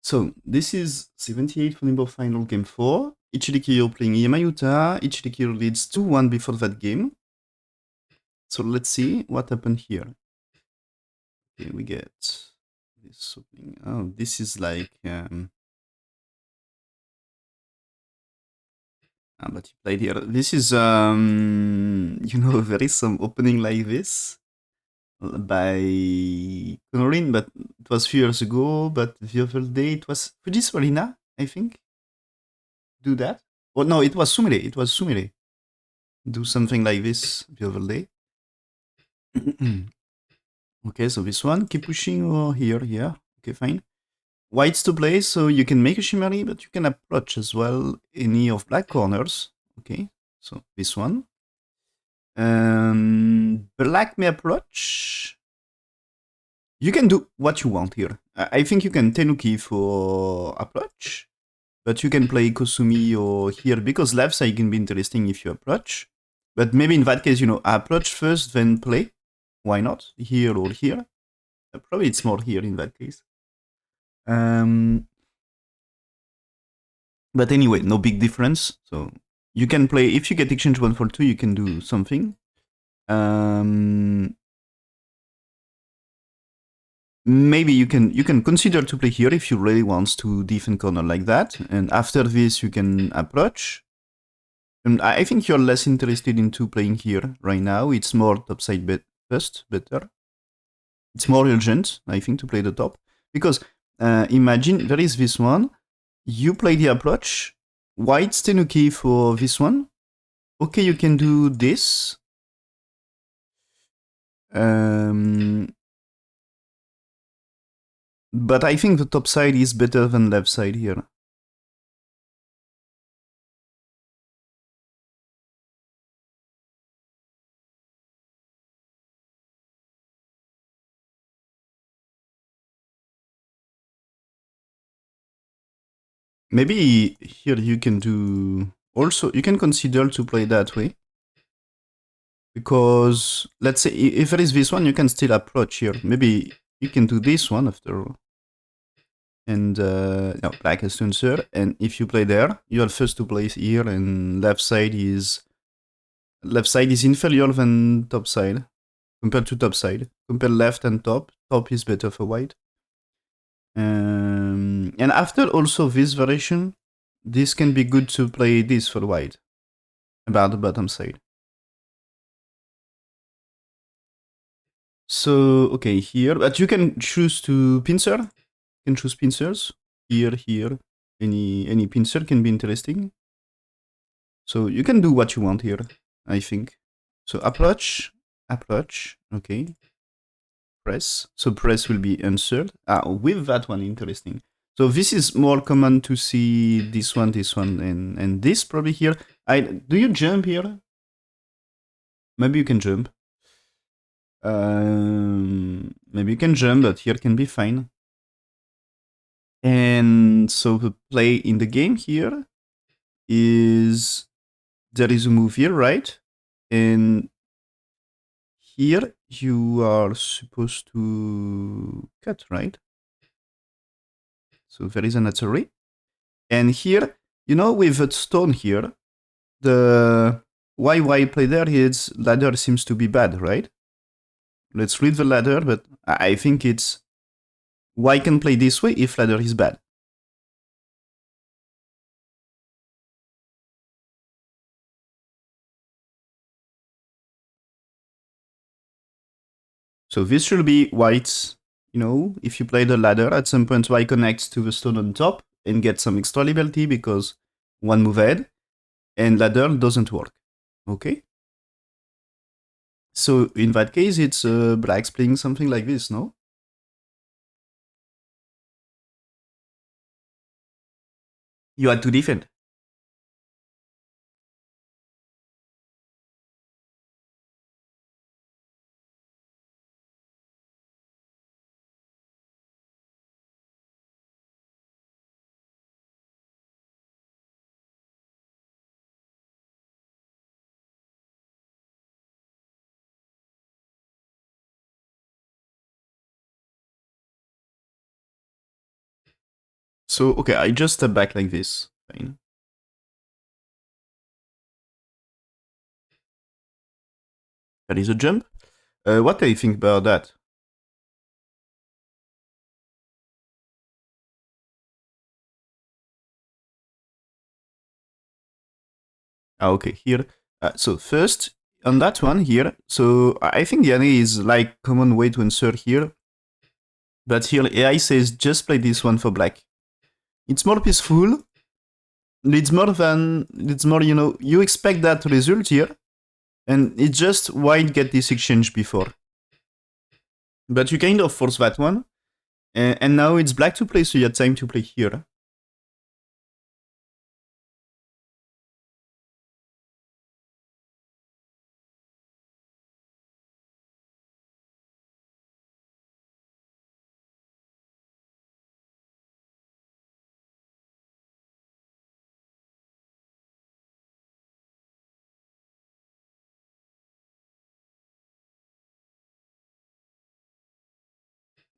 So this is 78 Honinbo final game 4. Ichiriki you're playing Iyama Yuta. Ichiriki leads 2-1 before that game. So let's see what happened here. Okay, we get this opening. Oh, this is like but he played here. This is there is some opening like this by Konorin, but it was few years ago, but the other day it was Fujis Arena, I think. Do that? Oh no, it was Sumire. It was Sumire. Do something like this the other day. Okay, so this one, keep pushing over here, yeah. Okay, fine. White's to play, so you can make a shimmery, but you can approach as well any of black corners. Okay, so this one. Black may approach. You can do what you want here. I think you can Tenuki for approach, but you can play Kosumi or here because left side can be interesting if you approach. But maybe in that case, approach first, then play. Why not? Here or here. Probably it's more here in that case. But anyway, no big difference. So you can play, if you get exchange 1 for 2, you can do something. Maybe you can consider to play here if you really want to defend corner like that. And after this, you can approach. And I think you're less interested into playing here right now. It's more topside first, better. It's more urgent, I think, to play the top. Because imagine there is this one. You play the approach. White's Tenuki for this one. Okay, you can do this. But I think the top side is better than left side here. Maybe here you can do... Also, you can consider to play that way. Because, let's say, if there is this one, you can still approach here. Maybe you can do this one after all. And, no, black has to answer. And if you play there, you are first to place here, and left side is inferior than top side. Compared to top side. Compare left and top. Top is better for white. And after also this variation, this can be good to play this for white. About the bottom side. So, okay, here. But you can choose to pincer. You can choose pincers. Here. Any pincer can be interesting. So you can do what you want here, I think. So approach, okay. Press. So press will be answered. With that one, interesting. So this is more common to see this one, and this probably here. Do you jump here? Maybe you can jump. Maybe you can jump, but here can be fine. And so the play in the game here is there is a move here, right? And here you are supposed to cut, right? So there is an artery. And here, with a stone here, the why play there is ladder seems to be bad, right? Let's read the ladder, but I think it's why can play this way if ladder is bad. So this should be white, if you play the ladder, at some point white connects to the stone on top and gets some extra liberty because one move ahead, and ladder doesn't work. Okay? So in that case, it's blacks playing something like this, no? You had to defend. So, okay, I just step back like this. Fine. That is a jump. What do you think about that? Okay, here. So first, on that one here, so I think the idea is like common way to insert here. But here AI says just play this one for black. It's more peaceful. It's more, you expect that result here. And it's just white get this exchange before. But you kind of force that one. And now it's black to play, so you have time to play here.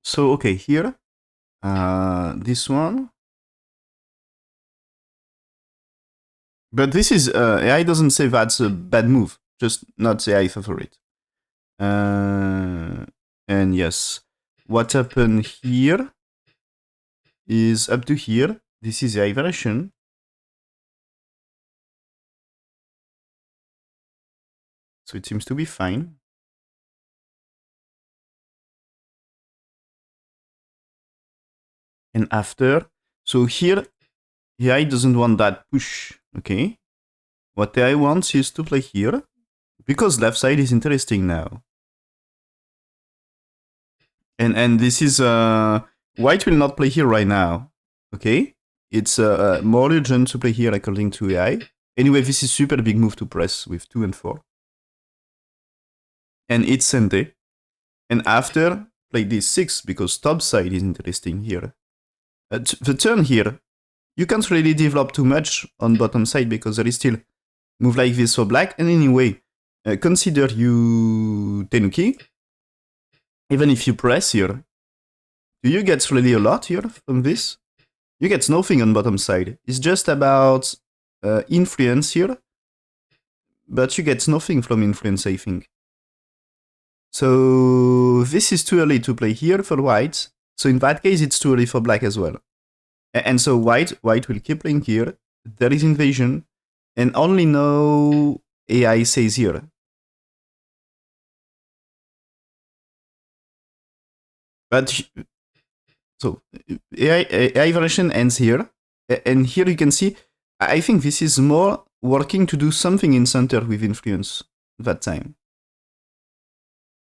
So, okay, here. This one. But this is, AI doesn't say that's a bad move. Just not the AI favorite. And yes, what happened here is up to here. This is the AI version. So it seems to be fine. And after, so here, AI doesn't want that push, okay? What AI wants is to play here, because left side is interesting now. And this is, white will not play here right now, okay? It's more urgent to play here according to AI. Anyway, this is super big move to press with 2 and 4. And it's Sente. And after, play this 6, because top side is interesting here. The turn here, you can't really develop too much on bottom side, because there is still move like this for black. And anyway, consider you Tenuki. Even if you press here, do you get really a lot here from this? You get nothing on bottom side. It's just about influence here, but you get nothing from influence, I think. So this is too early to play here for white. So in that case, it's too early for black as well. And so white will keep playing here. There is invasion, and only no AI says here. But so AI version ends here, and here you can see. I think this is more working to do something in center with influence that time.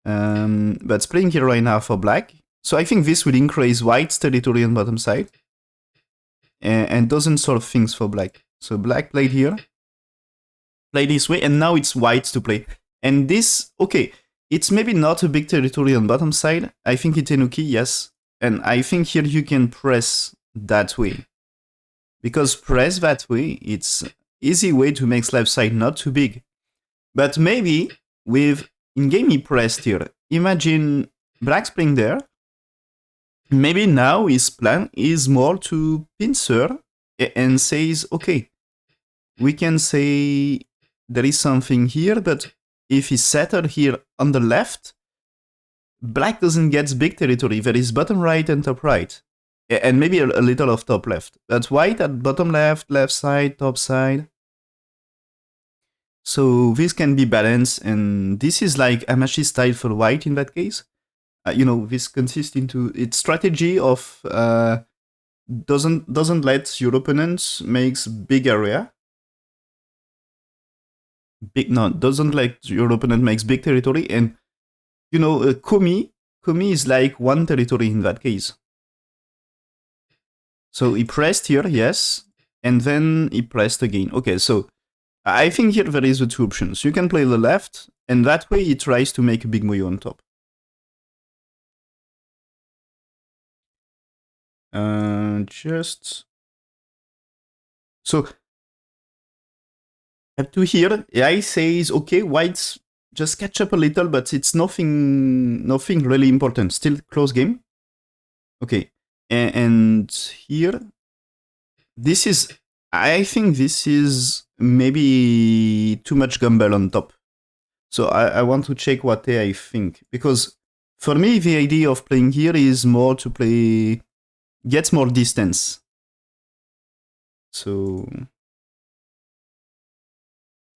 But it's playing here right now for black. So I think this will increase white's territory on bottom side, and doesn't solve things for black. So black played here, play this way, and now it's white to play. And this, okay, it's maybe not a big territory on bottom side. I think it's Tenuki, yes. And I think here you can press that way. Because press that way, it's easy way to make left side not too big. But maybe with in-game he pressed here. Imagine black's playing there. Maybe now his plan is more to pincer and says, okay, we can say there is something here, but if he settled here on the left, black doesn't get big territory. There is bottom right and top right. And maybe a little of top left. But white at bottom left, left side, top side. So this can be balanced, and this is like Amashi style for white in that case. This consists into its strategy of doesn't let your opponents makes big area. Doesn't let your opponent makes big territory, and Komi is like one territory in that case. So he pressed here, yes, and then he pressed again. Okay, so I think here there is the two options. You can play the left, and that way he tries to make a big moyo on top. Just so up to here, AI says, okay, whites just catch up a little, but it's nothing really important. Still close game. Okay, and here this is, I think this is maybe too much gamble on top. So I want to check what I think, because for me the idea of playing here is more to play, get more distance. So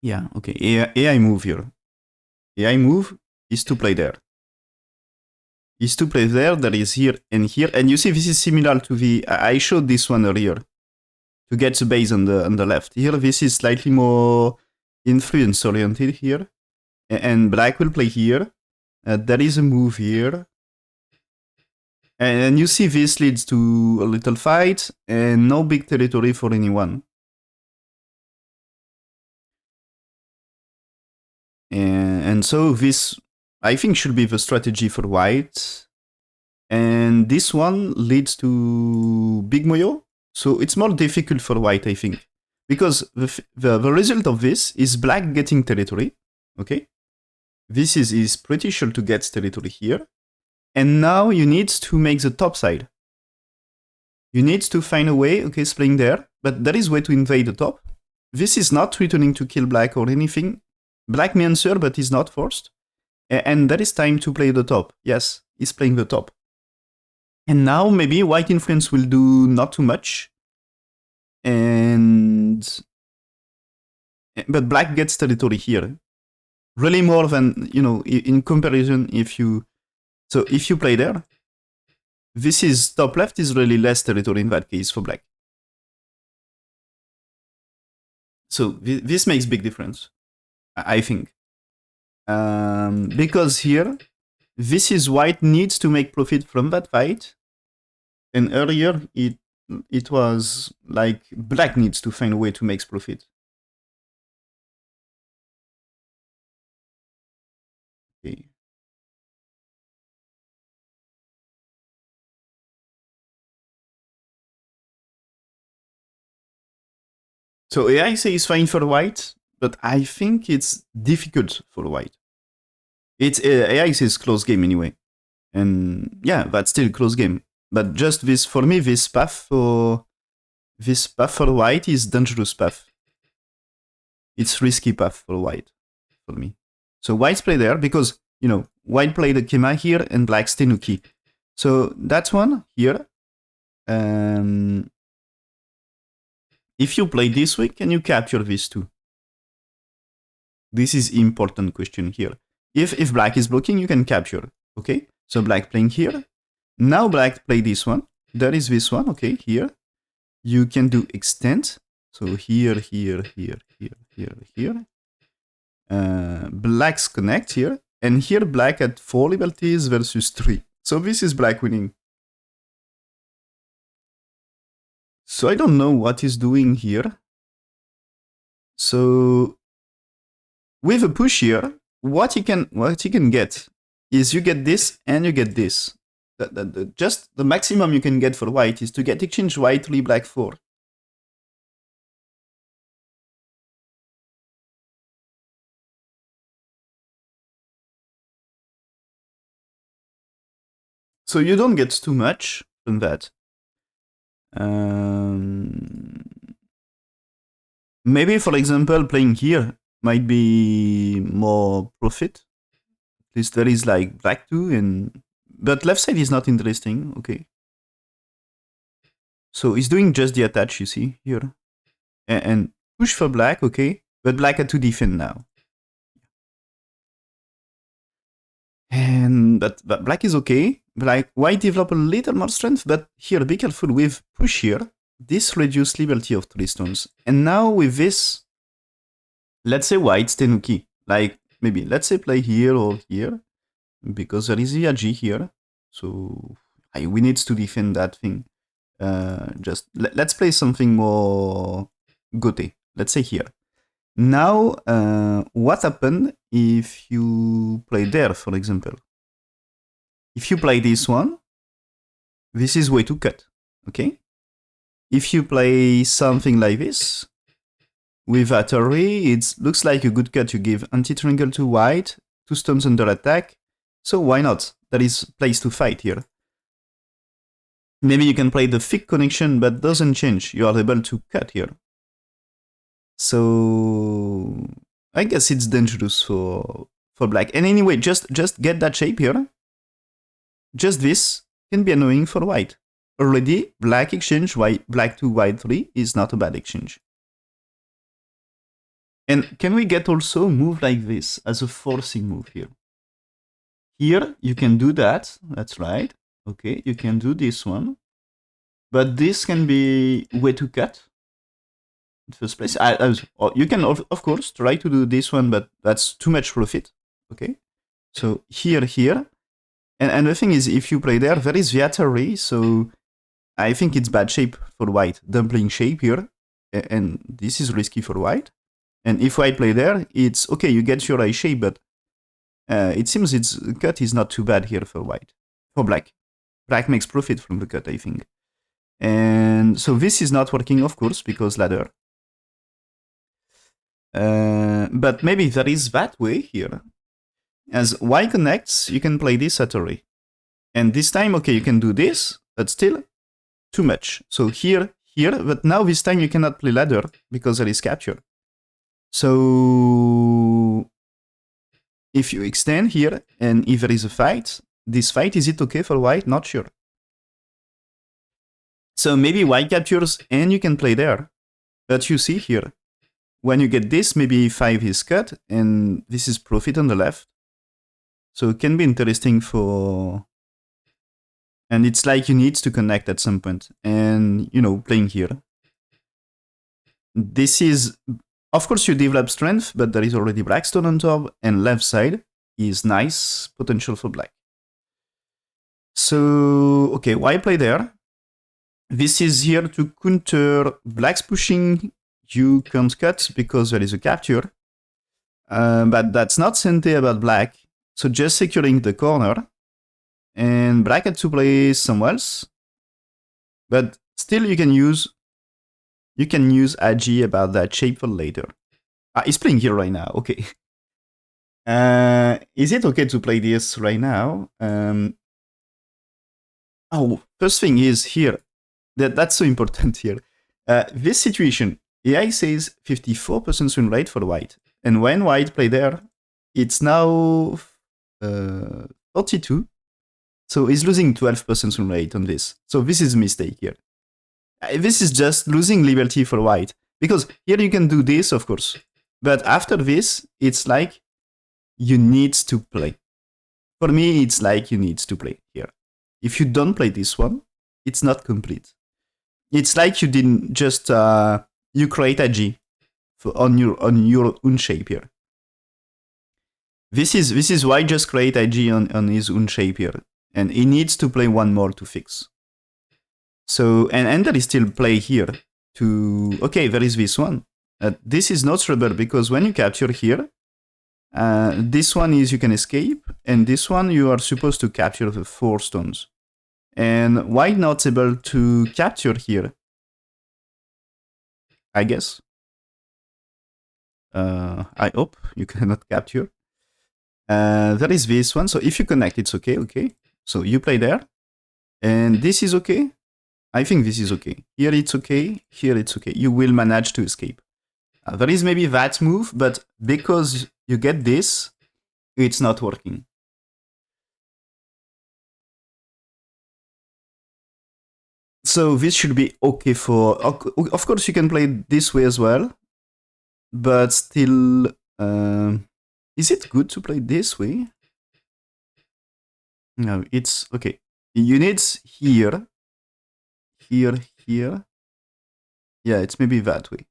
yeah, okay, AI move here. AI move is to play there. Is to play there, that is here and here. And you see this is similar to the, I showed this one earlier, to get the base on the left. Here this is slightly more influence oriented here. And black will play here. There is a move here. And you see this leads to a little fight and no big territory for anyone. And so this, I think, should be the strategy for white. And this one leads to big moyo. So it's more difficult for white, I think. Because the result of this is black getting territory. Okay? This is pretty sure to get territory here. And now you need to make the top side. You need to find a way, okay, it's playing there, but there is a way to invade the top. This is not returning to kill black or anything. Black may answer, but he's not forced. And there is time to play the top. Yes, he's playing the top. And now maybe white influence will do not too much. But black gets territory here. Really more than, you know, in comparison, if you play there, this is top left is really less territory in that case for black. So this makes big difference, I think. Because here, this is white needs to make profit from that fight. And earlier, it was like black needs to find a way to make profit. Okay. So AI says fine for white, but I think it's difficult for white. It's AI says close game anyway. And yeah, that's still close game. But just this, for me, this path for white is dangerous path. It's risky path for white, for me. So white's play there because, you know, white played the Kema here and black's Tenuki. So that's one here. If you play this way, can you capture these two? This is important question here. If black is blocking, you can capture. Okay, so black playing here. Now black play this one. There is this one. Okay, here you can do extend. So here, here, here, here, here, here. Black's connect here, and here black at 4 liberties versus 3. So this is black winning. So I don't know what he's doing here. So with a push here, what he can get is you get this and you get this. Just the maximum you can get for white is to get exchange white 3 black 4. So you don't get too much from that. Maybe, for example, playing here might be more profit. At least there is like black 2, but left side is not interesting. Okay. So he's doing just the attach, you see, here. And push for black, okay. But black had to defend now. But black is okay. White develop a little more strength, but here, be careful with push here. This reduces liberty of 3 stones. And now with this, let's say white's Tenuki. Like, maybe, let's say play here or here. Because there is Yaji here. So we need to defend that thing. Just let's play something more gote. Let's say here. Now, what happened if you play there, for example? If you play this one, this is way to cut, okay? If you play something like this, with Atari, it looks like a good cut. You give anti-triangle to white, 2 stones under attack, so why not? There is place to fight here. Maybe you can play the thick connection, but doesn't change. You are able to cut here. So I guess it's dangerous for black. And anyway, just get that shape here. Just this can be annoying for white. Already, black exchange, white, black 2, white 3 is not a bad exchange. And can we get also a move like this as a forcing move here? Here, you can do that. That's right. Okay, you can do this one. But this can be way to cut. In first place, you can, of course, try to do this one, but that's too much profit. Okay, so here. And the thing is, if you play there is Viatari, so I think it's bad shape for white. Dumpling shape here, and this is risky for white. And if white play there, it's okay, you get your eye shape, but it seems its cut is not too bad here for white. For black. Black makes profit from the cut, I think. And so this is not working, of course, because ladder. But maybe there is that way here. As y connects, you can play this at array. And this time, okay, you can do this, but still too much. So here, but now this time you cannot play ladder because there is capture. So if you extend here, and if there is a fight, this fight, is it okay for white? Not sure. So maybe white captures and you can play there. But you see here, when you get this, maybe 5 is cut, and this is profit on the left. So it can be interesting for... And it's like you need to connect at some point. And, you know, playing here. This is... Of course, you develop strength, but there is already Blackstone on top, and left side is nice potential for black. So, okay, why play there? This is here to counter black's pushing. You can't cut because there is a capture. But that's not Sente about black. So just securing the corner. And black had to play somewhere else. But still you can use Agi about that shape for later. He's playing here right now, okay. Is it okay to play this right now? First thing is here. That's so important here. This situation, AI says 54% win rate for white. And when white play there, it's now 42. So he's losing 12% win rate on this. So this is a mistake here. This is just losing liberty for white. Because here you can do this, of course. But after this, it's like you need to play. For me, it's like you need to play here. If you don't play this one, it's not complete. It's like you didn't just you create a G on your own shape here. This is why just create a G on his own shape here, and he needs to play one more to fix. So and there is still play here to there is this one. This is not trouble because when you capture here, this one is you can escape, and this one you are supposed to capture the 4 stones. And why not able to capture here? I guess. I hope you cannot capture. There is this one. So if you connect, it's okay. So you play there. And this is okay. I think this is okay. Here it's okay. Here it's okay. You will manage to escape. There is maybe that move, but because you get this, it's not working. So this should be okay for... Of course, you can play this way as well. But still... is it good to play this way? No, it's... Okay. You need here. Here. Yeah, it's maybe that way.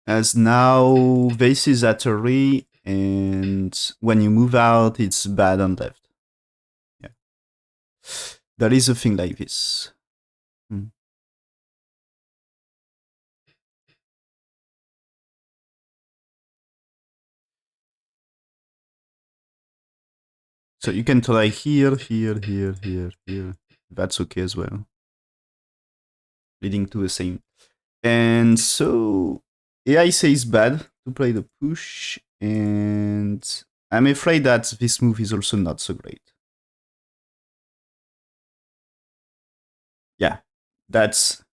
As now, this is at a re, and when you move out, it's bad on left. Yeah. There is a thing like this. So you can try here. That's okay as well. Leading to the same. And so AI says bad to play the push, and I'm afraid that this move is also not so great. That's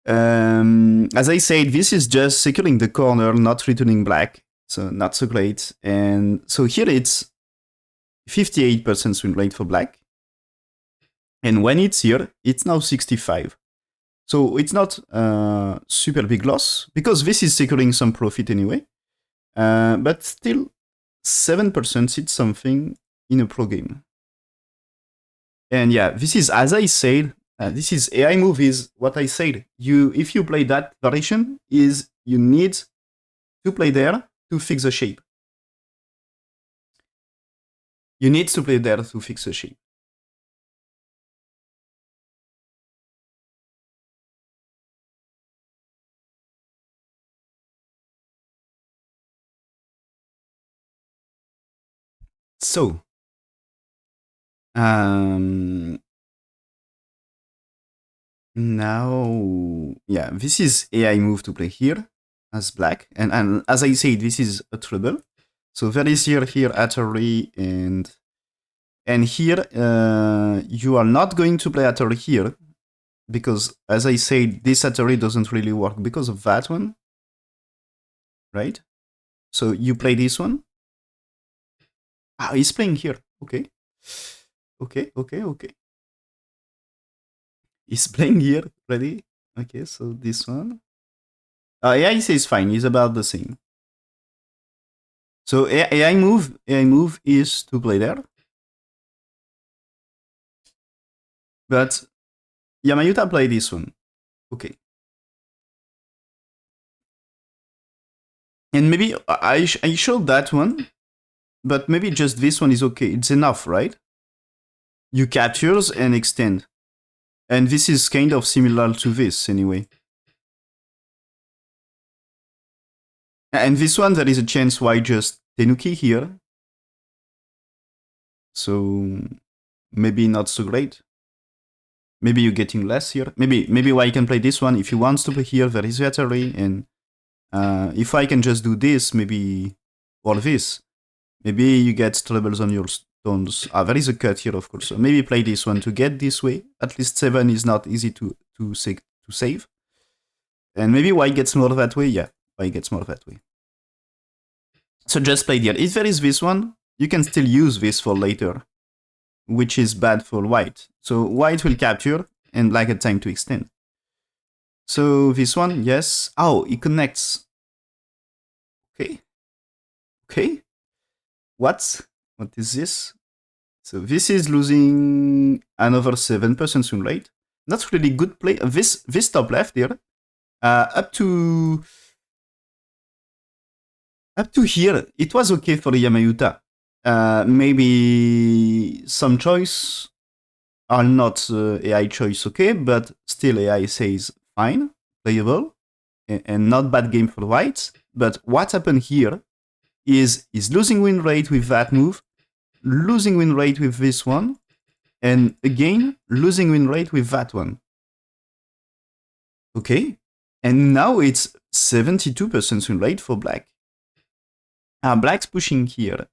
as I said, this is just securing the corner, not returning black, so not so great. And so here it's 58% win rate for black, and when it's here, it's now 65. So it's not super big loss because this is securing some profit anyway. But still, 7% it's something in a pro game. And yeah, this is, as I said, this is AI move is what I said. If you play that variation, is you need to play there to fix the shape. You need to play there to fix the shape. So, now, yeah, this is AI move to play here as black. And as I said, this is a trouble. So there is here Atari, and here you are not going to play Atari here because, as I said, this Atari doesn't really work because of that one, right? So you play this one. Ah, he's playing here. Okay. Okay. He's playing here. Ready? Okay, so this one. Yeah, he says fine. He's about the same. So AI move is to play there. But Yuta play this one. Okay. And maybe I showed that one, but maybe just this one is okay. It's enough, right? You captures and extend. And this is kind of similar to this anyway. And this one, there is a chance why just Tenuki here. So maybe not so great. Maybe you're getting less here. Maybe why you can play this one. If you want to play here, there is Atari. And if I can just do this, maybe, or this, maybe you get troubles on your stones. There is a cut here, of course. So maybe play this one to get this way. At least 7 is not easy to save. And maybe white gets more that way. Yeah, white gets more that way. So just play here. If there is this one, you can still use this for later, which is bad for white. So white will capture and black had time to extend. So this one, yes. Oh, it connects. Okay. What is this? So this is losing another 7% win rate. Not really good play. This top left here, up to here, it was okay for Yuta. Maybe some choice are not AI choice okay, but still AI says fine, playable, and not bad game for white. But what happened here is losing win rate with that move, losing win rate with this one, and again losing win rate with that one. Okay, and now it's 72% win rate for black. Black's pushing here.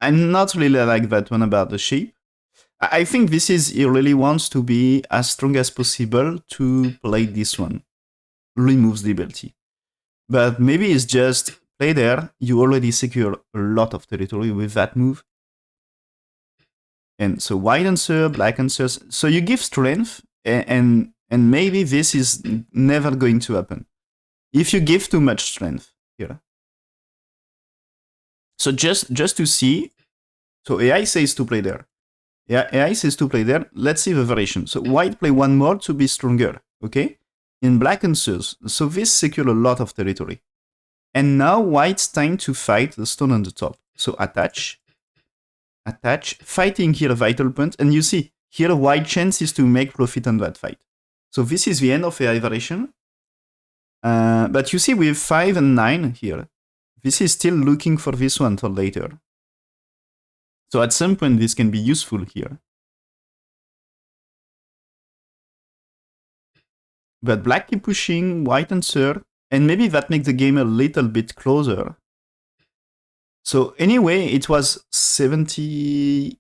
I'm not really like that one about the shape. I think this is, he really wants to be as strong as possible to play this one. Removes liberty. But maybe it's just play there, you already secure a lot of territory with that move. And so white answer, black answers. So you give strength, and maybe this is never going to happen. If you give too much strength here. So just to see, so AI says to play there. Yeah, AI says to play there. Let's see the variation. So white play one more to be stronger, okay? In black answers. So this secure a lot of territory. And now white's time to fight the stone on the top. So attach, fighting here a vital point. And you see, here white chance is to make profit on that fight. So this is the end of AI variation. But you see with 5 and 9 here, this is still looking for this one for later. So at some point, this can be useful here. But black keep pushing, white answer, and maybe that makes the game a little bit closer. So anyway, it was 70...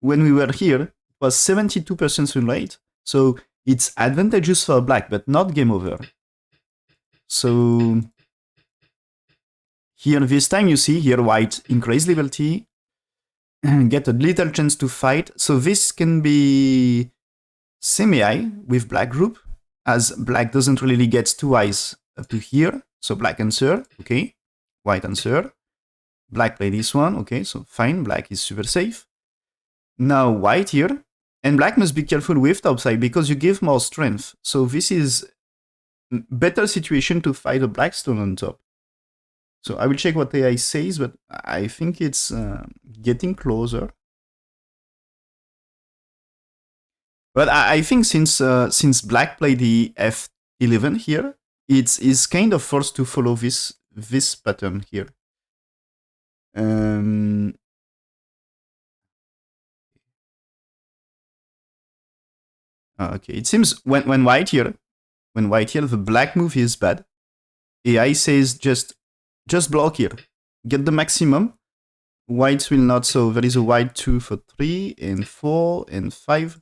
When we were here, it was 72% win rate. So it's advantageous for black, but not game over. So here this time you see here white increase liberty, get a little chance to fight. So this can be semi-high with black group, as black doesn't really get 2 eyes up to here. So black answer, okay. White answer. Black play this one, okay, so fine, black is super safe. Now white here, and black must be careful with topside because you give more strength. So this is better situation to fight a black stone on top. So I will check what AI says, but I think it's getting closer. But I think since black played the f11 here, it's kind of forced to follow this pattern here. Okay, it seems when white here, the black move is bad. AI says just block here, get the maximum. Whites will not, so there is a white 2 for 3 and 4 and 5.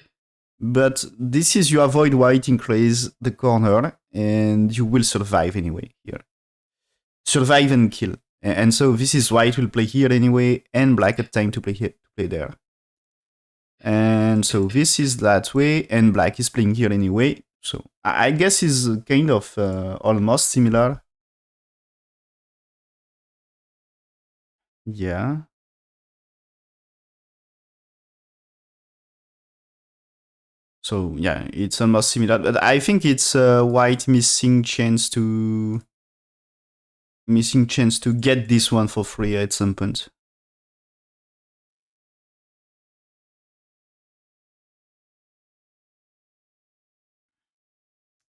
But this is you avoid white increase the corner and you will survive anyway here. Survive and kill. And so this is white will play here anyway and black at time to play here, to play there. And so this is that way and black is playing here anyway. So I guess is kind of almost similar. Yeah. So yeah, it's almost similar, but I think it's white missing chance to get this one for free at some point.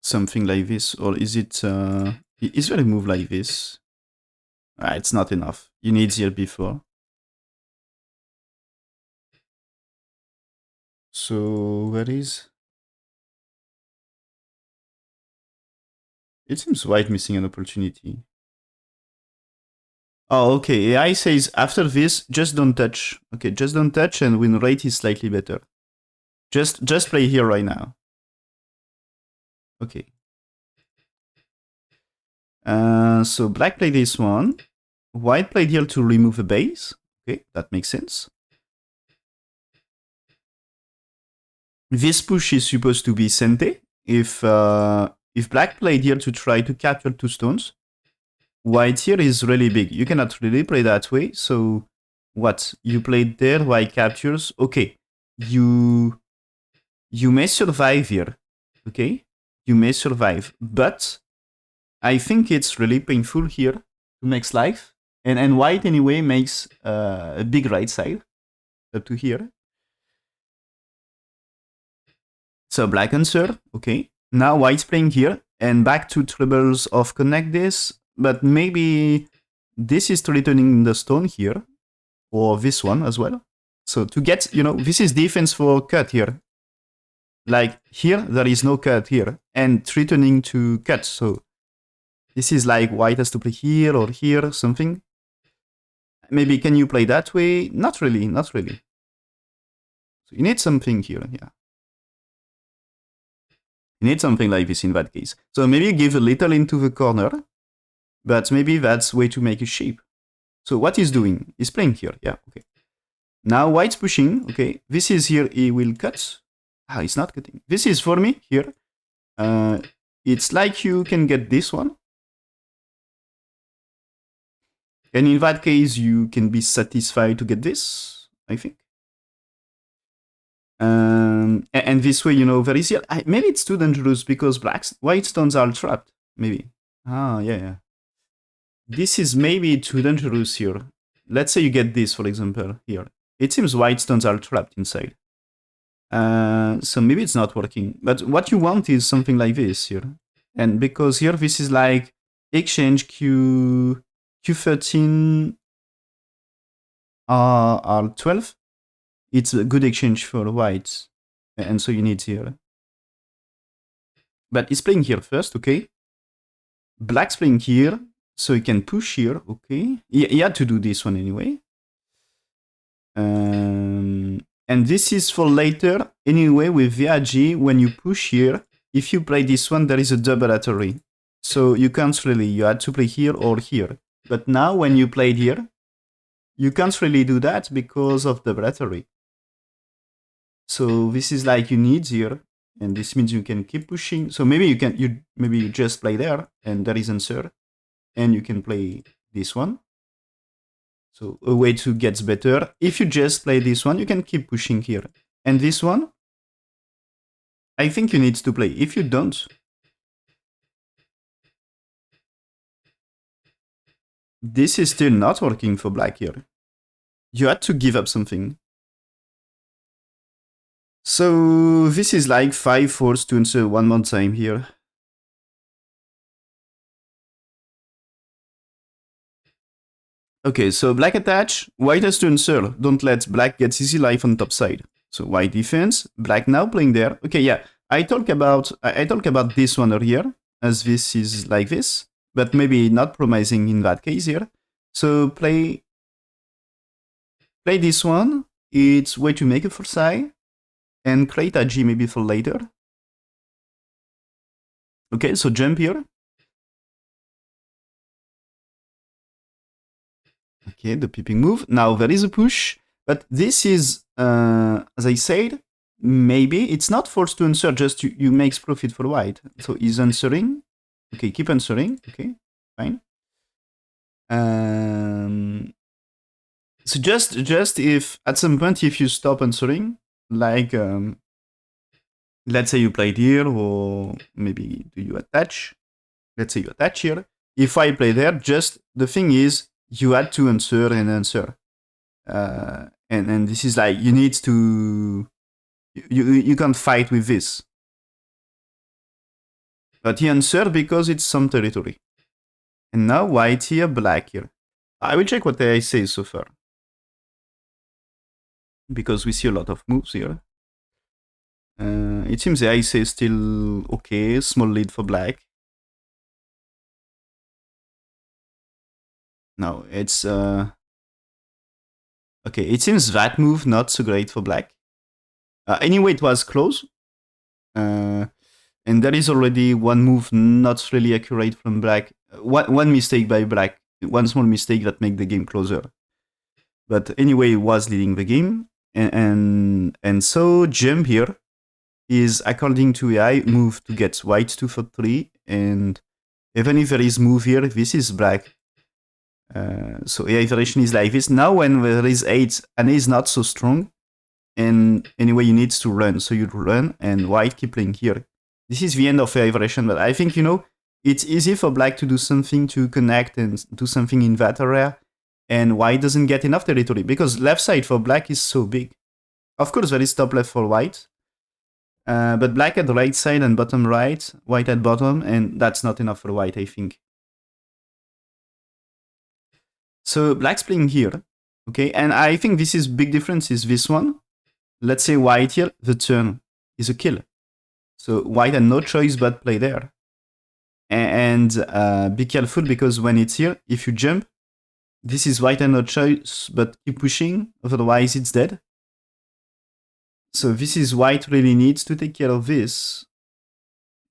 Something like this, or is it? Is there a move like this? It's not enough. You need here before. So where is? It seems white missing an opportunity. Oh, okay. AI says after this, just don't touch. Okay, just don't touch, and win rate is slightly better. Just play here right now. Okay. So black played this one. White played here to remove a base. Okay, that makes sense. This push is supposed to be Sente. If black played here to try to capture 2 stones, white here is really big. You cannot really play that way. So what? You played there, white captures. Okay, you may survive here. Okay, you may survive, but I think it's really painful here to make life. And white anyway makes a big right side up to here. So black answer, okay. Now white's playing here, and back to troubles of connect this, but maybe this is returning the stone here, or this one as well. So to get, this is defense for cut here. Like here, there is no cut here, and returning to cut, so this is like white has to play here or here, something. Maybe can you play that way? Not really, not really. So you need something here, yeah. You need something like this in that case. So maybe give a little into the corner, but maybe that's way to make a shape. So what he's doing, he's playing here, yeah, okay. Now white's pushing, okay. This is here, he will cut. He's not cutting. This is for me here. It's like you can get this one. And in that case, you can be satisfied to get this, I think. And this way, very easy. Maybe it's too dangerous because white stones are trapped. Maybe. Yeah. This is maybe too dangerous here. Let's say you get this, for example, here. It seems white stones are trapped inside. So maybe it's not working. But what you want is something like this here. And because here, this is like exchange Q13 R12. It's a good exchange for whites. And so you need here. But he's playing here first, okay? Black's playing here, so he can push here, okay? He had to do this one anyway. And this is for later. Anyway, with VRG, when you push here, if you play this one, there is a double battery. So you can't really, you had to play here or here. But now when you played here, you can't really do that because of the battery. So this is like you need here, and this means you can keep pushing. So maybe you just play there, and there is answer, and you can play this one. So a way to get better. If you just play this one, you can keep pushing here. And this one, I think you need to play. If you don't, this is still not working for black here. You had to give up something. So this is like 5 force to answer one more time here. Okay, so black attach, white has to answer. Don't let black get easy life on top side. So white defense, black now playing there. Okay, yeah, I talk about this one earlier, as this is like this, but maybe not promising in that case here. So play this one. It's way to make a force eye, and create a G maybe for later. Okay, so jump here. Okay, the peeping move. Now there is a push, but this is, as I said, maybe it's not forced to answer, just you makes profit for white. So he's answering. Okay, keep answering. Okay, fine. So just if at some point if you stop answering, like let's say you played here, or maybe do you attach? Let's say you attach here. If I play there, just the thing is you had to answer and answer. And this is like you need to you can't fight with this. But he answered because it's some territory. And now white here, black here. I will check what I say so far. Because we see a lot of moves here. It seems the IC is still okay, small lead for black. No, it's okay, it seems that move not so great for black. Anyway, it was close. And there is already one move not really accurate from black. One mistake by black. One small mistake that make the game closer. But anyway, it was leading the game. And so jump here is, according to AI, move to get white 2 for 3. And even if there is move here, this is black. So AI variation is like this. Now when there is 8, and is not so strong. And anyway, you need to run. So you run, and white keep playing here. This is the end of AI variation, but I think, it's easy for black to do something to connect and do something in that area. And white doesn't get enough territory, because left side for black is so big. Of course, there is top left for white. But black at the right side and bottom right, white at bottom, and that's not enough for white, I think. So black's playing here, okay? And I think this is big difference is this one. Let's say white here, the turn is a kill. So white had no choice but play there. And be careful, because when it's here, if you jump, this is white and no choice but keep pushing, otherwise it's dead. So this is white really needs to take care of this.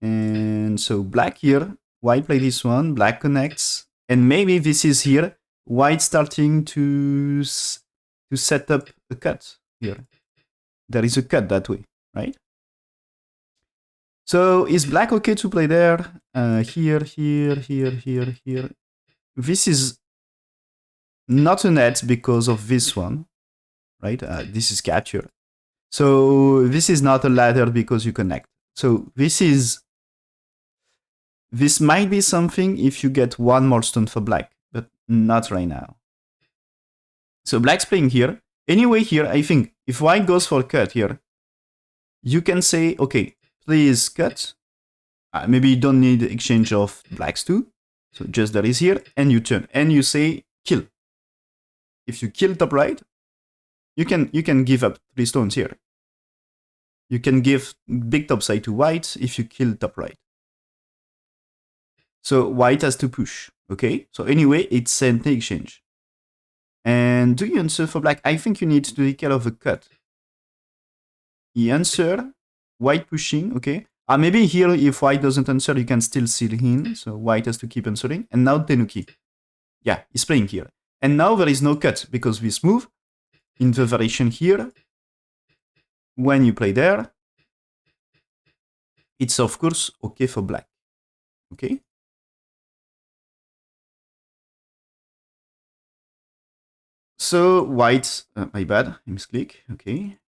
And so black here, white play this one, black connects. And maybe this is here, white starting to set up a cut here. There is a cut that way, right? So is black okay to play there? Here. This is not a net because of this one, right? This is capture. So this is not a ladder because you connect. So this might be something if you get one more stone for black, but not right now. So black's playing here. Anyway, here, I think if white goes for cut here, you can say, okay, please cut. Maybe you don't need exchange of blacks too. So just there is here, and you turn, and you say kill. If you kill top right, you can give up 3 stones here. You can give big top side to white if you kill top right. So white has to push, okay? So anyway, it's sent exchange. And do you answer for black? I think you need to take care of the cut. he answer, white pushing, okay. Maybe here, if white doesn't answer, you can still seal in, so white has to keep answering. And now Tenuki. Yeah, he's playing here. And now there is no cut, because this move, in the variation here, when you play there, it's of course okay for black, okay? So white, my bad, I misclick, okay.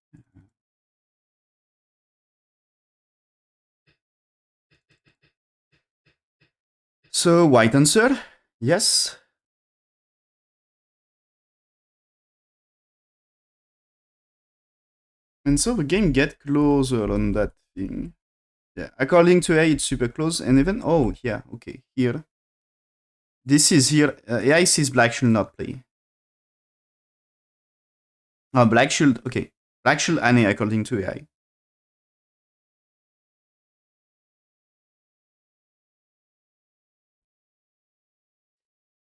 So white answer, yes. And so the game get closer on that thing. Yeah, according to AI, it's super close. And even, oh, yeah, okay, here. This is here, AI says black should not play. Black should, okay. Black should ane according to AI.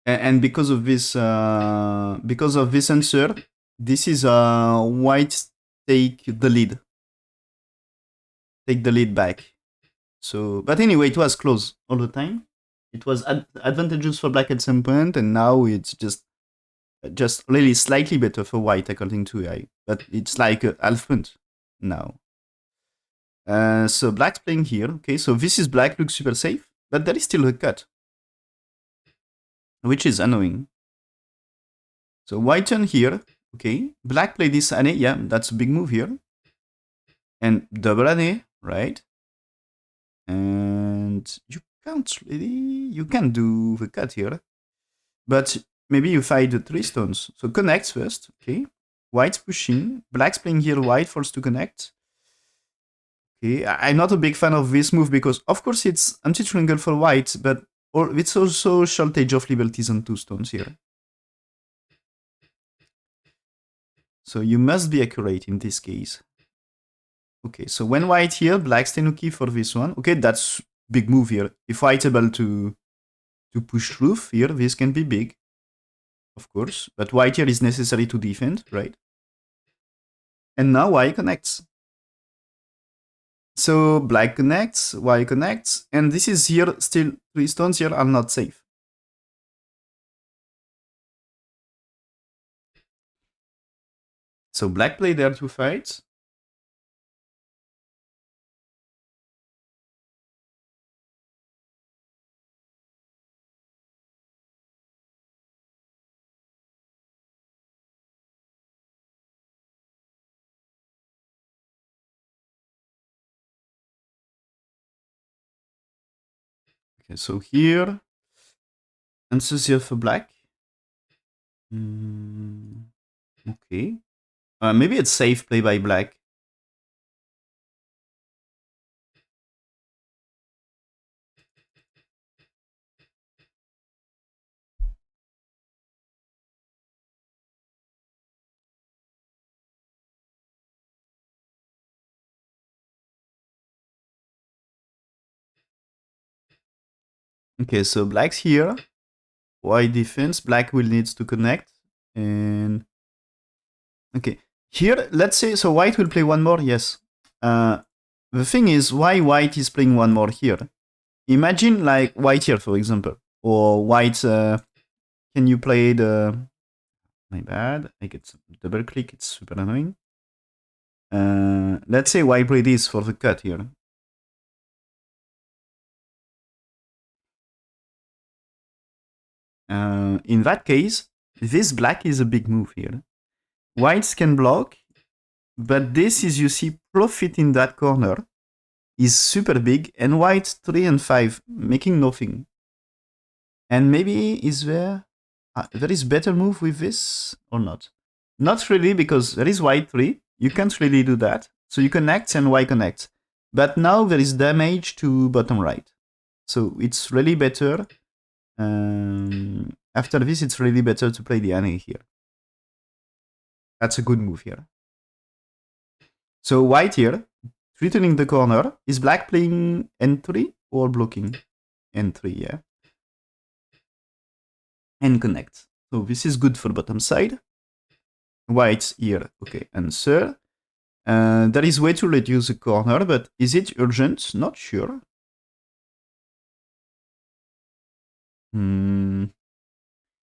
And because of this answer, this is white take the lead. Take the lead back. So, but anyway, it was close all the time. It was advantageous for black at some point, and now it's just really slightly better for white according to AI. But it's like a half point now. So black's playing here. Okay, so this is black, looks super safe, but there is still a cut, which is annoying. So white turn here. Okay, black play this ane. Yeah, that's a big move here. And double ane, right? And you can't really, you can do the cut here, but maybe you fight the 3 stones. So connects first, okay. White's pushing, black's playing here, white forced to connect. Okay, I'm not a big fan of this move because, of course, it's anti-triangle for white, but it's also shortage of liberties on 2 stones here. So you must be accurate in this case. Okay, so when white here, black's tenuki for this one. Okay, that's big move here. If white's able to push roof here, this can be big, of course. But white here is necessary to defend, right? And now white connects. So black connects, white connects, and this is here still 3 stones here are not safe. So black play there to fight. Okay, so here, answers here for black. Okay. Maybe it's safe play by black. Okay, so black's here. White defense. Black will needs to connect. And okay, here let's say so. White will play one more. Yes. The thing is, why white is playing one more here? Imagine like white here, for example, or white. Can you play the? My bad. I get some double click. It's super annoying. Let's say white play this for the cut here. In that case, this black is a big move here. Whites can block, but this is, you see, profit in that corner is super big, and white 3 and 5 making nothing. And maybe is there is better move with this or not? Not really, because there is white 3. You can't really do that. So you connect and white connects. But now there is damage to bottom right. So it's really better. After this, it's really better to play the ane here. That's a good move here. So white here, threatening the corner. Is black playing n3 or blocking? N3, yeah. And connect. So this is good for bottom side. White here, okay, answer. There is way to reduce the corner, but is it urgent? Not sure.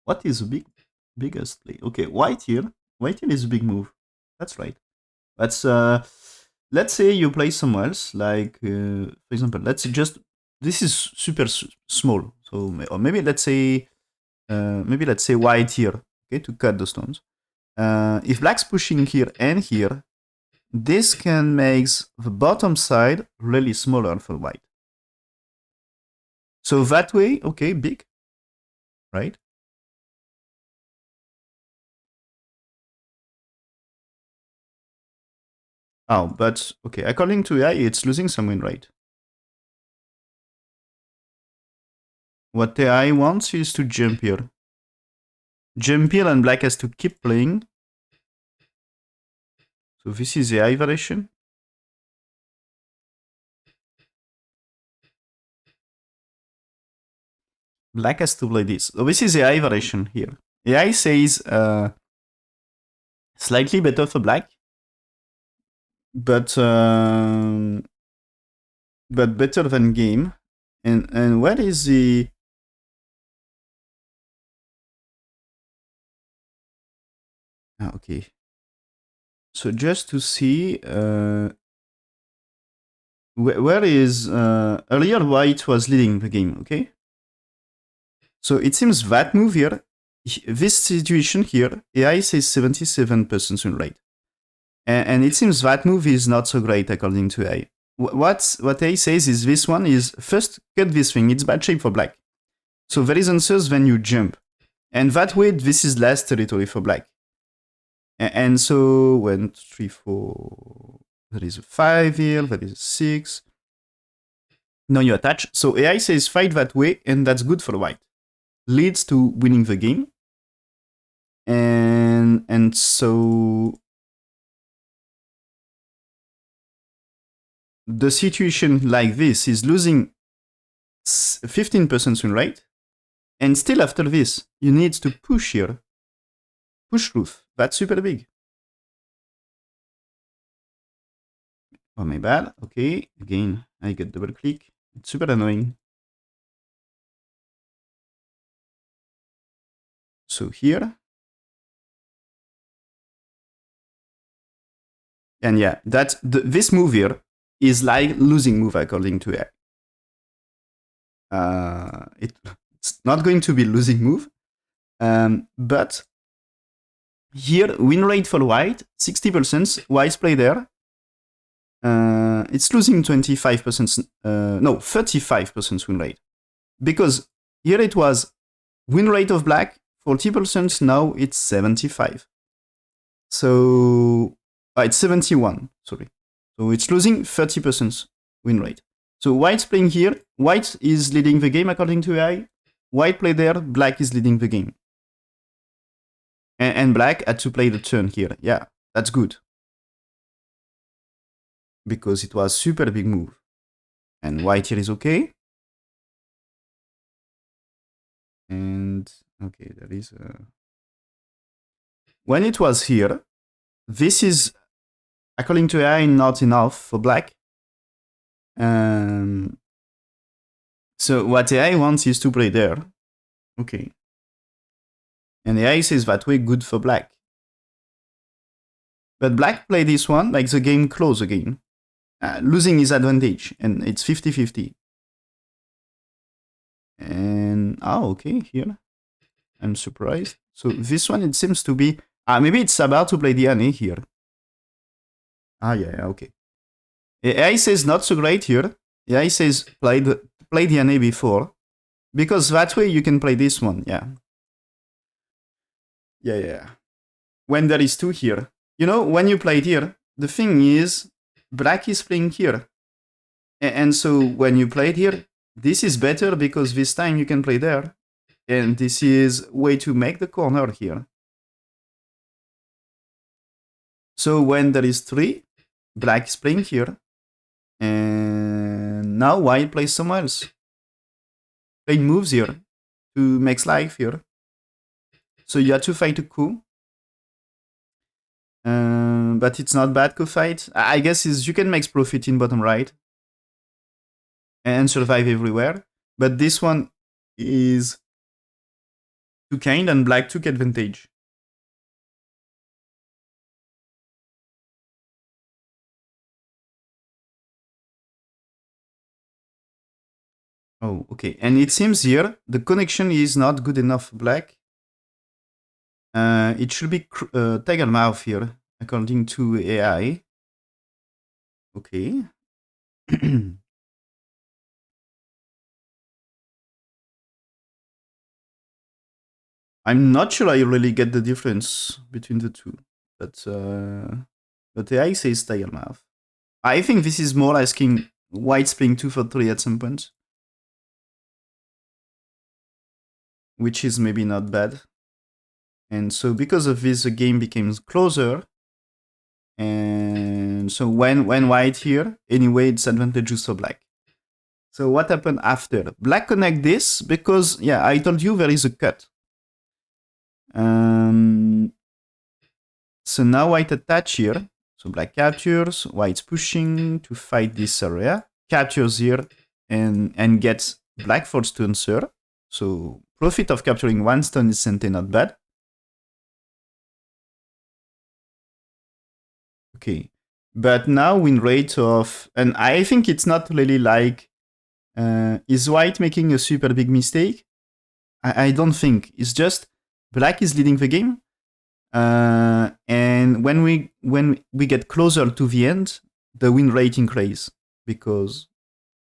What is the biggest play? Okay, white here. White here is a big move. That's right. Let's say you play somewhere else, like for example, let's just this is super small. So or maybe let's say white here, okay, to cut the stones. If black's pushing here and here, this can make the bottom side really smaller for white. So that way, okay, big, right? Oh, but okay, according to AI, it's losing some win rate. What AI wants is to jump here. Jump here and black has to keep playing. So this is the AI variation. Black has to play this. So this is the AI variation here. AI says slightly better for black, but better than game. And what is the okay. So just to see where is earlier white was leading the game, okay? So it seems that move here, this situation here, AI says 77% win rate. And it seems that move is not so great according to AI. What AI says is this one is first cut this thing, it's bad shape for black. So there is answers when you jump. And that way, this is last territory for black. And so 1, 2, 3, 4, there is a 5 here, there is a 6. Now you attach. So AI says fight that way, and that's good for white. Leads to winning the game. And so the situation like this is losing 15% win rate. And still after this, you need to push here. Push roof. That's super big. Oh, my bad. Okay, again, I get double click. It's super annoying. So here. And yeah, this move here is like losing move according to AI. It's not going to be losing move. But here, win rate for white, 60%. White play there. It's losing 25%, no, 35% win rate. Because here it was win rate of black, 40%, now it's 75. So, it's 71, sorry. So it's losing 30% win rate. So white's playing here, white is leading the game according to AI. White play there, black is leading the game. And black had to play the turn here. Yeah, that's good. Because it was super big move. And white here is okay. And okay, there is a... When it was here, this is, according to AI, not enough for black. So what AI wants is to play there. Okay. And AI says that way good for black. But black play this one, like the game close again. Losing his advantage, and it's 50-50. And, okay, here. I'm surprised. So this one, it seems to be... maybe it's about to play DNA here. Yeah, okay. AI says not so great here. AI says play DNA before. Because that way you can play this one, yeah. Yeah. When there is 2 here. You know, when you play here, the thing is, black is playing here. And so when you play it here, this is better because this time you can play there. And this is way to make the corner here. So when there is 3, black is playing here. And now white plays somewhere else. Playing moves here to make life here. So you have to fight a coup. But it's not bad co-fight. I guess is you can make profit in bottom right and survive everywhere. But this one is too kind and black took advantage. Oh, okay. And it seems here the connection is not good enough for black. It should be tiger mouth here, according to AI. Okay. I'm not sure I really get the difference between the two, but AI says tiger mouth. I think this is more asking white's playing 2 for 3 at some point, which is maybe not bad. And so because of this, the game becomes closer. And so when white here, anyway, it's advantageous for black. So what happened after? Black connect this because, yeah, I told you there is a cut. So now white attach here. So black captures, white's pushing to fight this area, captures here, and gets black forced to answer. So profit of capturing one stone is Sente not bad. Okay. But now win rate of, and I think it's not really like, is white making a super big mistake? I don't think. It's just black is leading the game. And when we get closer to the end, the win rate increases because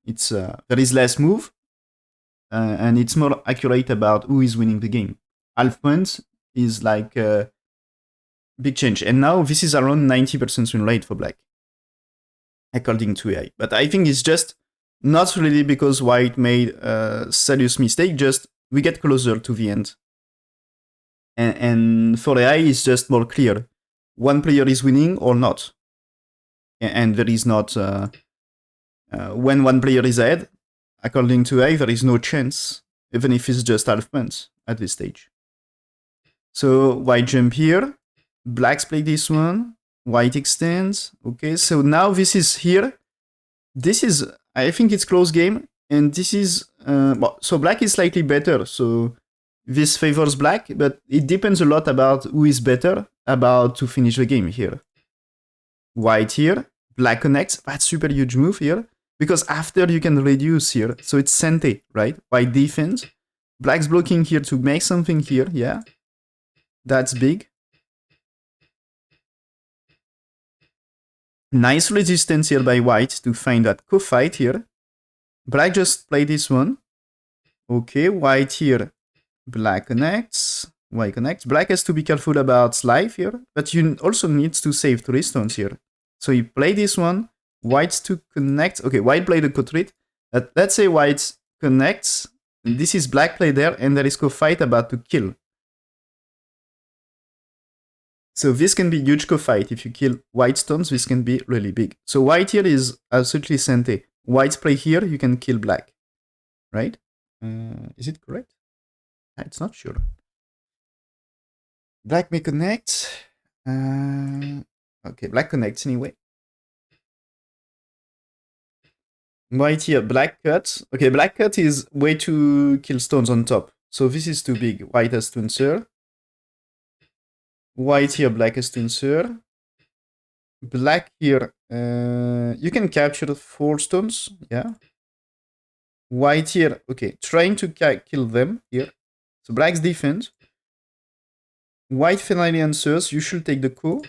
it's there is less move, and it's more accurate about who is winning the game. Half points is like a big change, and now this is around 90% win rate for black, according to AI. But I think it's just not really because white made a serious mistake. Just we get closer to the end. And for AI, it's just more clear. One player is winning or not. And there is not... when one player is ahead, according to AI, there is no chance, even if it's just half points at this stage. So white jump here. Blacks play this one. White extends. Okay, so now this is here. This is... I think it's close game. And this is... so black is slightly better. So... this favors black, but it depends a lot about who is better about to finish the game here. White here, black connects. That's super huge move here. Because after you can reduce here. So it's Sente, right? White defense. Black's blocking here to make something here, yeah. That's big. Nice resistance here by white to find that co-fight here. Black just play this one. Okay, white here. Black connects, white connects. Black has to be careful about slide here, but you also need to save 3 stones here. So you play this one, white's to connect. Okay, white played a co-treat. Let's say white connects. This is black play there, and there is co-fight about to kill. So this can be huge co-fight. If you kill white stones, this can be really big. So white here is absolutely Sente. White's play here, you can kill black, right? Is it correct? It's not sure. Black may connect. Okay, black connects anyway. White here, black cut. Okay, black cut is way to kill stones on top. So this is too big. White has to answer. White here, black has to answer. Black here, you can capture 4 stones, yeah. White here, okay, trying to kill them here. So black's defense. White finally answers, you should take the co.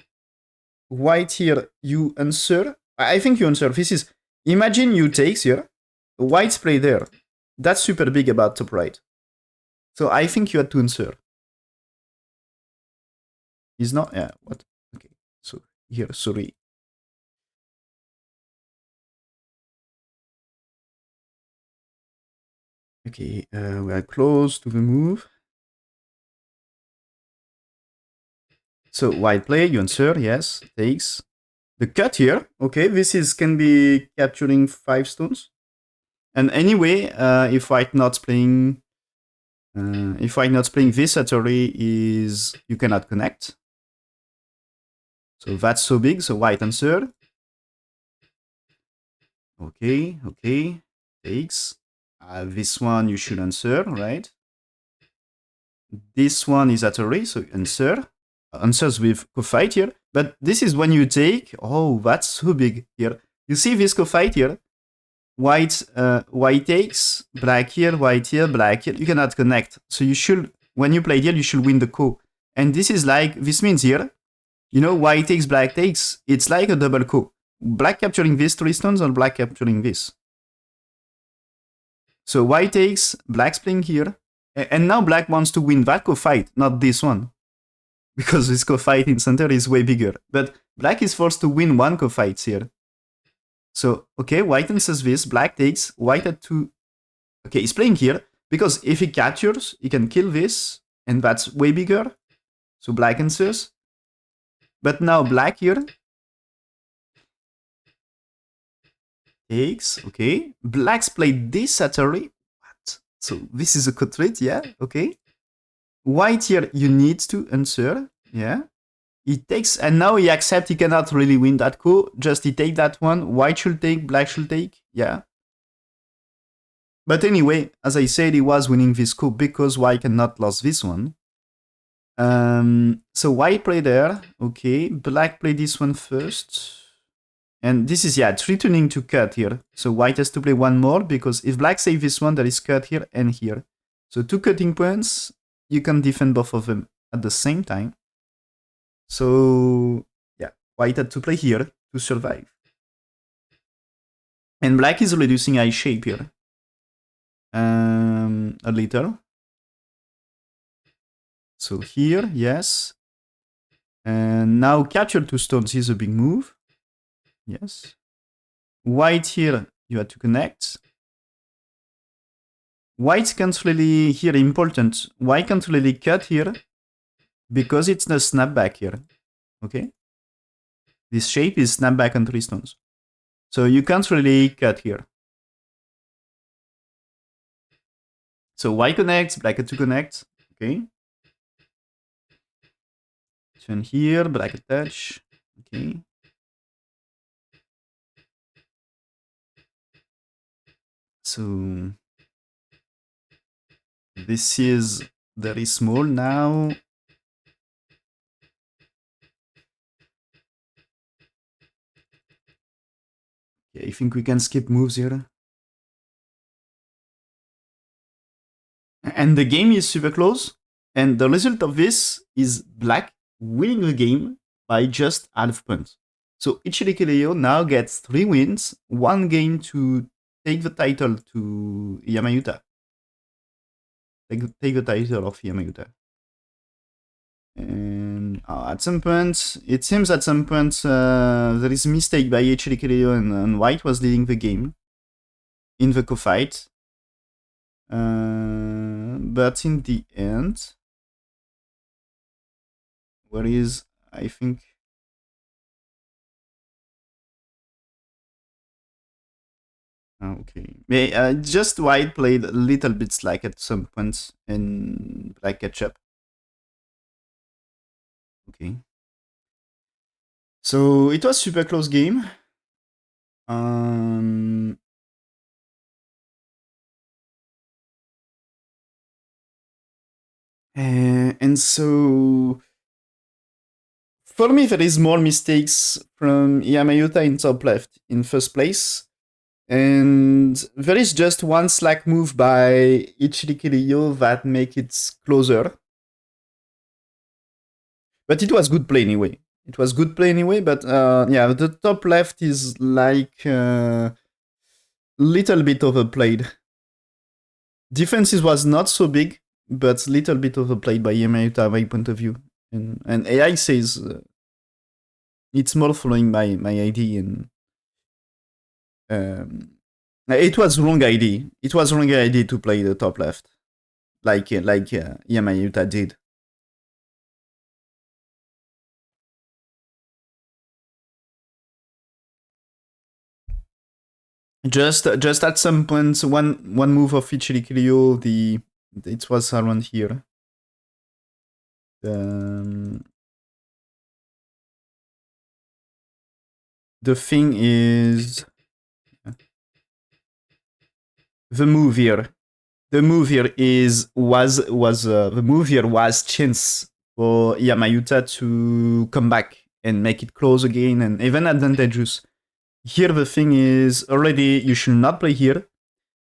White here, you answer. I think you answer. This is, imagine you takes here. White's play there. That's super big about top right. So I think you had to answer. He's not, yeah, what? Okay, so here, sorry. Okay, we are close to the move. So white play, you answer, yes, takes. The cut here, okay, this is can be capturing 5 stones. And anyway, if white not playing this Atari is you cannot connect. So that's so big, so white answer. Okay, okay. Takes. This one you should answer, right? This one is at a race, so answer. Answers with co-fight here. But this is when you take. Oh, that's so big here. You see this co-fight here? White takes, black here, black here. You cannot connect. So you should, when you play here, you should win the ko. And this means here, you know, white takes, black takes, it's like a double ko. Black capturing this 3 stones or black capturing this. So white takes, black's playing here. And now black wants to win that ko fight, not this one. Because this ko fight in center is way bigger. But black is forced to win one ko fight here. So, okay, white answers this, black takes, white at 2. Okay, he's playing here, because if he captures, he can kill this, and that's way bigger. So black answers. But now black here takes, okay. Black's played this Atari. What? So this is a cut rate, yeah, okay. White here, you need to answer, yeah. He takes, and now he accepts he cannot really win that ko. Just he take that one. White should take, black should take, yeah. But anyway, as I said, he was winning this ko because white cannot lose this one. So white play there, okay. Black play this one first. And this is, yeah, it's returning to cut here. So white has to play one more, because if black saves this one, there is cut here and here. So 2 cutting points, you can defend both of them at the same time. So, yeah, white had to play here to survive. And black is reducing eye shape here. A little. So here, yes. And now capture 2 stones is a big move. Yes. White here, you have to connect. White can't really, here important, white can't really cut here, because it's the snapback here, okay? This shape is snapback on 3 stones. So you can't really cut here. So white connects, black had to connect, okay? Turn here, black attach, okay? So this is very small now. Okay, I think we can skip moves here. And the game is super close. And the result of this is black winning the game by just half point. So Ichiriki now gets 3 wins, 1 game to take the title to Iyama. Take the title of Iyama. And at some point, it seems at some point there is a mistake by Ichiriki and white was leading the game in the co-fight. But in the end, where is, I think, okay. Just white played a little bit slack at some points and black catch up. Okay. So it was super close game. And so for me, there is more mistakes from Iyama in top left in first place. And there is just one slack move by Ichiriki that make it closer. But it was good play anyway. It was good play anyway, but yeah, the top left is like little bit overplayed. Defenses was not so big, but little bit overplayed by Iyama my point of view. And AI says it's more following my ID, and it was wrong ID. It was wrong ID to play the top left, like Iyama did. Just at some point, one move of Ichiriki, it was around here. the thing is the move here. The move here was chance for Yuta to come back and make it close again and even advantageous. Here the thing is already you should not play here.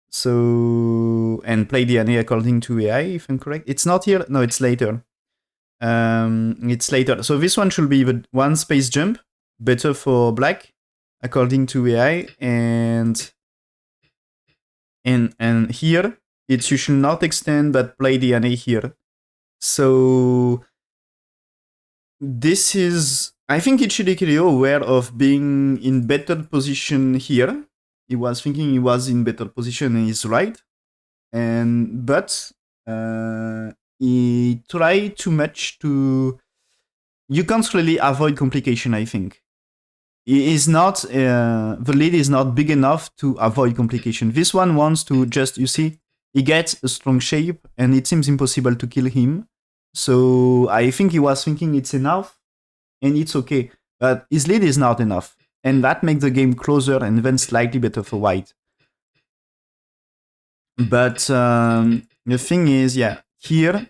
So and play DNA according to AI, if I'm correct. It's not here. No, it's later. It's later. So this one should be the one space jump, better for black, according to AI, and here it's you should not extend but play DNA here. So this is, I think Ichiriki aware of being in better position here. He was thinking he was in better position and he's right. But he tried too much to. You can't really avoid complication, I think. He is not, the lead is not big enough to avoid complication. This one wants to just, you see, he gets a strong shape and it seems impossible to kill him. So I think he was thinking it's enough and it's okay. But his lead is not enough. And that makes the game closer and then slightly better for white. But the thing is, yeah, here,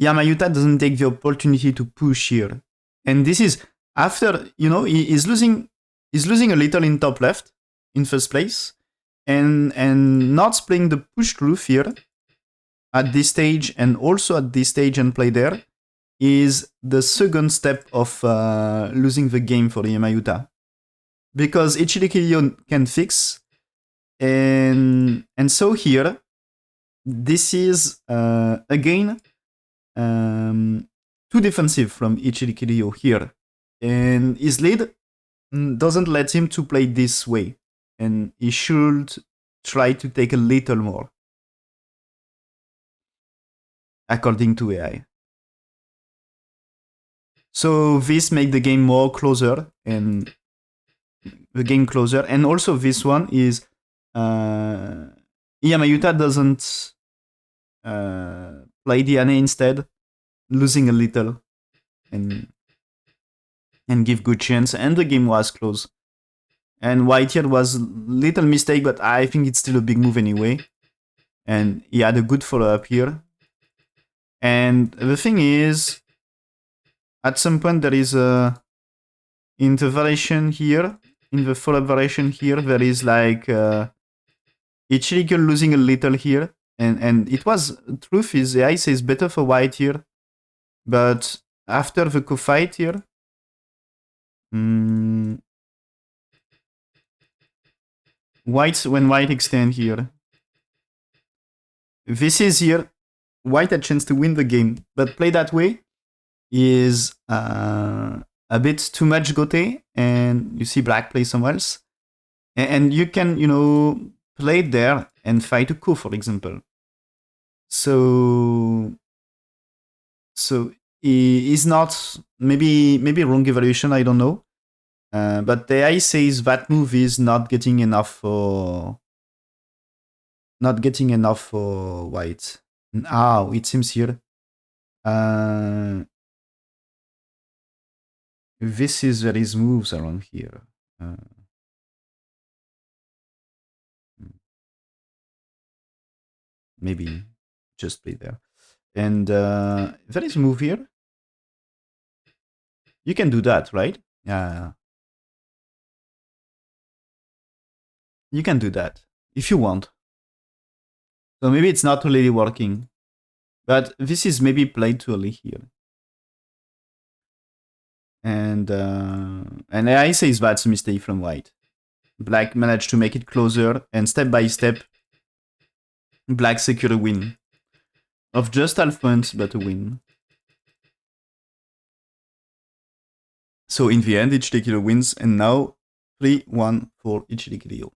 Yuta doesn't take the opportunity to push here. And this is after, he's losing a little in top left in first place. And not playing the push through here at this stage and also at this stage and play there is the second step of losing the game for Yuta. Because Ichiriki can fix. And so here, this is again too defensive from Ichiriki here. And his lead doesn't let him to play this way. And he should try to take a little more. According to AI. So this makes the game more closer and the game closer. And also this one is Yuta doesn't play DNA instead, losing a little and give good chance. And the game was close. And white here was little mistake, but I think it's still a big move anyway. And he had a good follow-up here. And the thing is, at some point there is a, in the variation here, in the follow-up variation here, there is like Ichiriki losing a little here. And it was, truth is, the ice is better for white here. But after the co-fight here, when white extend here, this is here, white had chance to win the game, but play that way is a bit too much gote, and you see black play somewhere else. And you can, play there and fight a coup, for example. So he is not, maybe wrong evaluation, I don't know. But the AI says that move is not getting enough for white. Now it seems here. This is there is moves around here. Maybe just play there. And there is a move here. You can do that, right? Yeah. You can do that if you want. So maybe it's not really working. But this is maybe played too early here. And AI says that's a mistake from white. Black managed to make it closer, and step by step, black secured a win. Of just half points, but a win. So in the end, Ichiriki wins, and now 3-1 for Ichiriki.